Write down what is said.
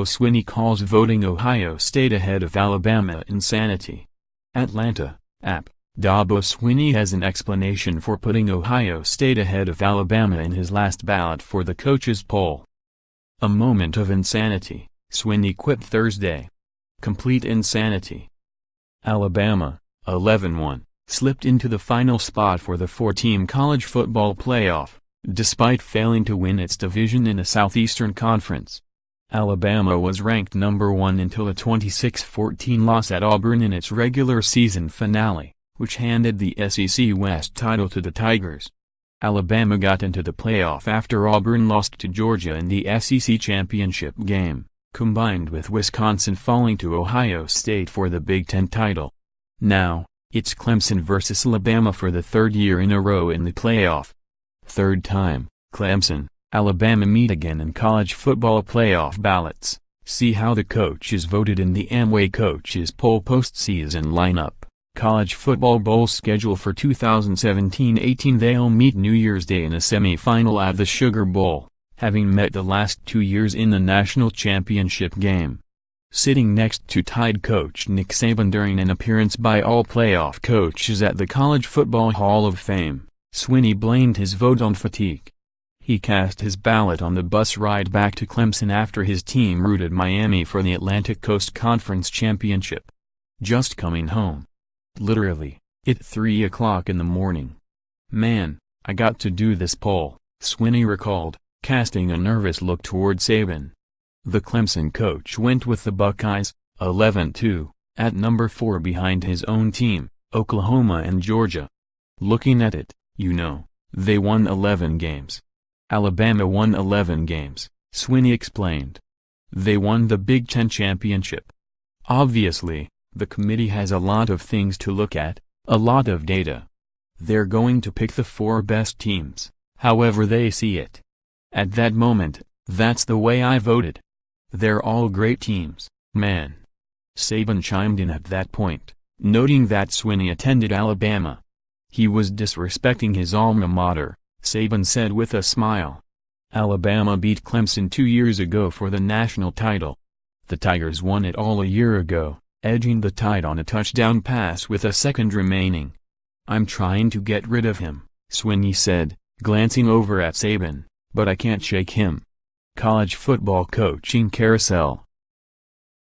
Swinney calls voting Ohio State ahead of Alabama insanity. Atlanta, App. Dabo Swinney has an explanation for putting Ohio State ahead of Alabama in his last ballot for the coaches poll. A moment of insanity, Swinney quipped Thursday. Complete insanity. Alabama, 11-1, slipped into the final spot for the four-team college football playoff, despite failing to win its division in the Southeastern Conference. Alabama was ranked number 1 until a 26-14 loss at Auburn in its regular season finale, which handed the SEC West title to the Tigers. Alabama got into the playoff after Auburn lost to Georgia in the SEC championship game, combined with Wisconsin falling to Ohio State for the Big Ten title. Now, it's Clemson versus Alabama for the third year in a row in the playoff. Third time, Clemson, Alabama meet again in college football playoff ballots. See how the coaches voted in the Amway Coaches Poll postseason lineup. College football bowl schedule for 2017-18. They'll meet New Year's Day in a semi-final at the Sugar Bowl, having met the last 2 years in the national championship game. Sitting next to Tide coach Nick Saban during an appearance by all playoff coaches at the College Football Hall of Fame, Swinney blamed his vote on fatigue. He cast his ballot on the bus ride back to Clemson after his team routed Miami for the Atlantic Coast Conference Championship. Just coming home. Literally, at 3 o'clock in the morning. Man, I got to do this poll, Swinney recalled, casting a nervous look toward Saban. The Clemson coach went with the Buckeyes, 11-2, at number 4 behind his own team, Oklahoma and Georgia. Looking at it, they won 11 games. Alabama won 11 games, Swinney explained. They won the Big Ten championship. Obviously, the committee has a lot of things to look at, a lot of data. They're going to pick the 4 best teams, however they see it. At that moment, that's the way I voted. They're all great teams, man. Saban chimed in at that point, noting that Swinney attended Alabama. He was disrespecting his alma mater, Saban said with a smile. Alabama beat Clemson 2 years ago for the national title. The Tigers won it all a year ago, edging the Tide on a touchdown pass with a second remaining. I'm trying to get rid of him, Swinney said, glancing over at Saban, but I can't shake him. College football coaching carousel.